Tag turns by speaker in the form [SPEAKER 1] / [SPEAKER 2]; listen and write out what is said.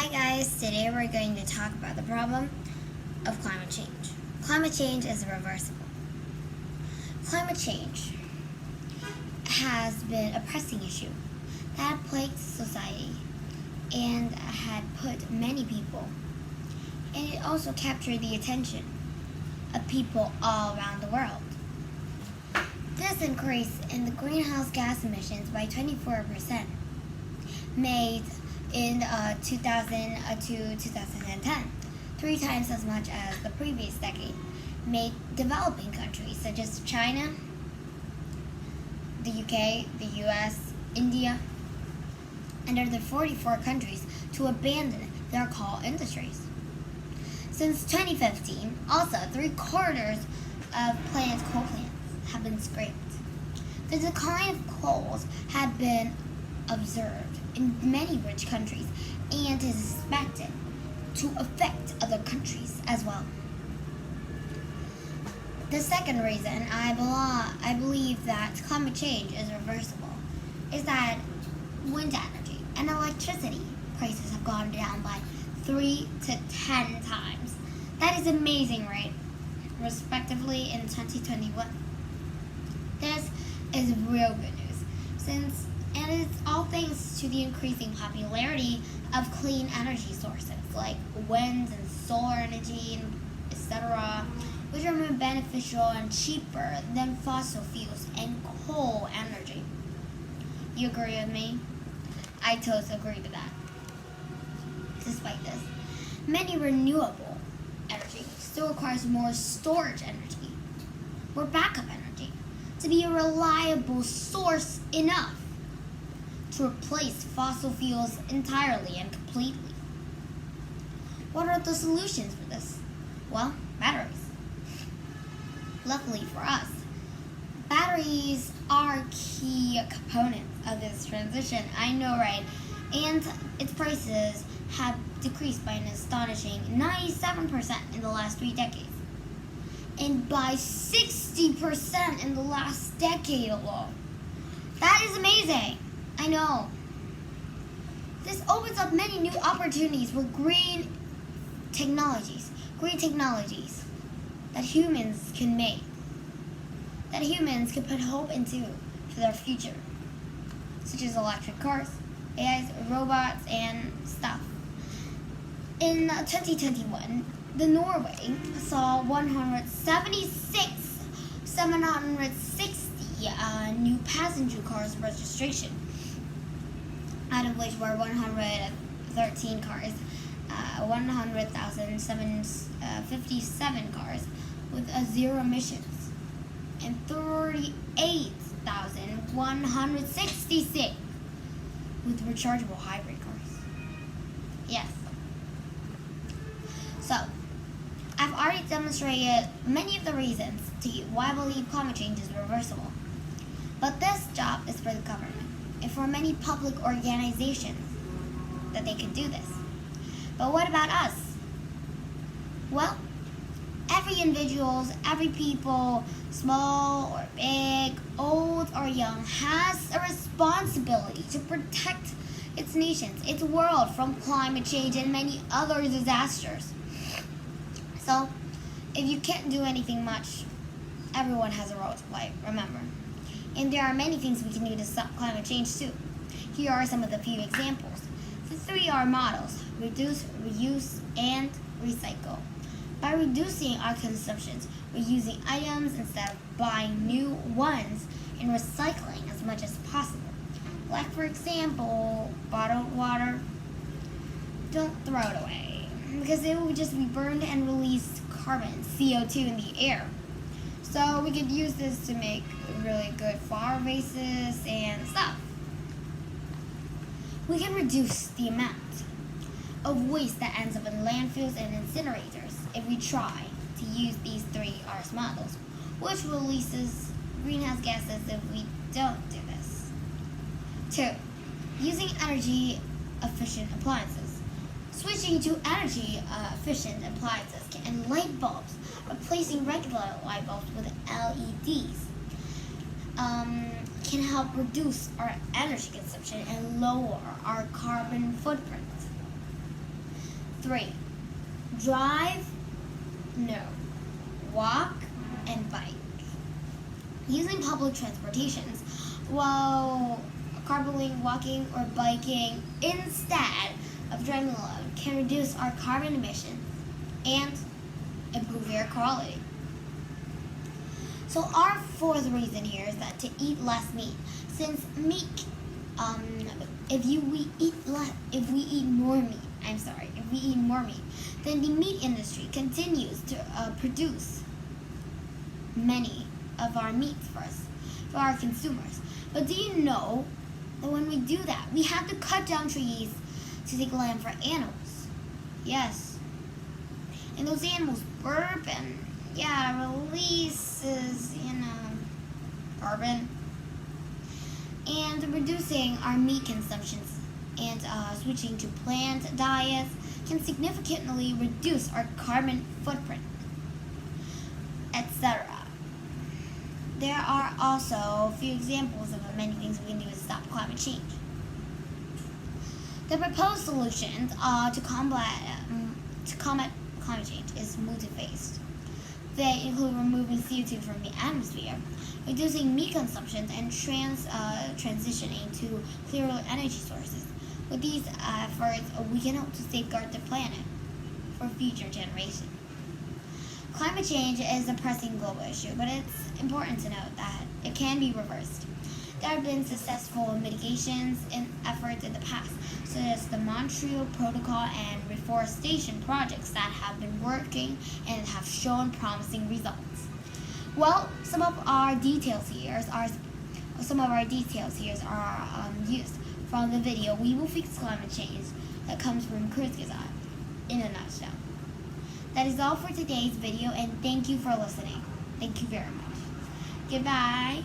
[SPEAKER 1] Hi guys, today we're going to talk about the problem of climate change. Climate change is reversible. Climate change has been a pressing issue that had plagued society and had put many people, and it also captured the attention of people all around the world. This increase in the greenhouse gas emissions by 24% made in 2000 to 2010, 3 times as much as the previous decade, made developing countries such as China, the UK, the US, India, and other 44 countries to abandon their coal industries. Since 2015, also 3/4 of planet's coal plants have been scrapped. The decline of coals had been observed in many rich countries and is expected to affect other countries as well. The second reason I believe that climate change is reversible is that wind energy and electricity prices have gone down by 3 to 10 times. That is amazing, right? Respectively in 2021. This is real good news, and it's all thanks to the increasing popularity of clean energy sources like wind and solar energy, etc., which are more beneficial and cheaper than fossil fuels and coal energy. You agree with me? I totally agree with that. Despite this, many renewable energy still requires more storage energy or backup energy to be a reliable source enough to replace fossil fuels entirely and completely. What are the solutions for this? Well, batteries. Luckily for us, batteries are key components of this transition. I know, right? And its prices have decreased by an astonishing 97% in the last 3 decades. And by 60% in the last decade alone. That is amazing. I know. This opens up many new opportunities for green technologies that humans can make, that humans can put hope into for their future, such as electric cars, AIs, robots, and stuff. In 2021, the Norway saw 760 new passenger cars registration, out of which were 113 cars, 100,757 cars with zero emissions, and 38,166 with rechargeable hybrid cars. Yes. So, I've already demonstrated many of the reasons to you why I believe climate change is reversible. But this job is for the government and for many public organizations that they can do this. But what about us? Well, every individual, every people, small or big, old or young, has a responsibility to protect its nations, its world from climate change and many other disasters. So, if you can't do anything much, everyone has a role to play, remember. And there are many things we can do to stop climate change too. Here are some of the few examples. The 3R models: reduce, reuse, and recycle. By reducing our consumptions, reusing items instead of buying new ones, and recycling as much as possible. Like, for example, bottled water. Don't throw it away, because it will just be burned and release carbon, CO2, in the air. So we could use this to make really good flower vases and stuff. We can reduce the amount of waste that ends up in landfills and incinerators if we try to use these 3R's models, which releases greenhouse gases if we don't do this. 2. Using energy efficient appliances. Switching to energy efficient appliances and light bulbs, replacing regular light bulbs with LEDs, can help reduce our energy consumption and lower our carbon footprint. 3. Drive, no. Walk and bike. Using public transportations while carpooling, walking, or biking instead of driving alone can reduce our carbon emissions and improve air quality. So our fourth reason here is that to eat less meat, since meat, if we eat more meat, then the meat industry continues to produce many of our meats for us, for our consumers. But do you know that when we do that, we have to cut down trees to take land for animals? Yes. And those animals burp and, releases, carbon. And reducing our meat consumptions and switching to plant diets can significantly reduce our carbon footprint, etc. There are also a few examples of many things we can do to stop climate change. The proposed solutions to combat climate change is multi-phased. They include removing CO2 from the atmosphere, reducing meat consumption, and transitioning to clearer energy sources. With these efforts, we can hope to safeguard the planet for future generations. Climate change is a pressing global issue, but it's important to note that it can be reversed. There have been successful mitigations and efforts in the past, such as the Montreal Protocol and reforestation projects that have been working and have shown promising results. Well, some of our details here are used from the video "We Will Fix Climate Change" that comes from Kurzgesagt in a nutshell. That is all for today's video, and thank you for listening. Thank you very much. Goodbye.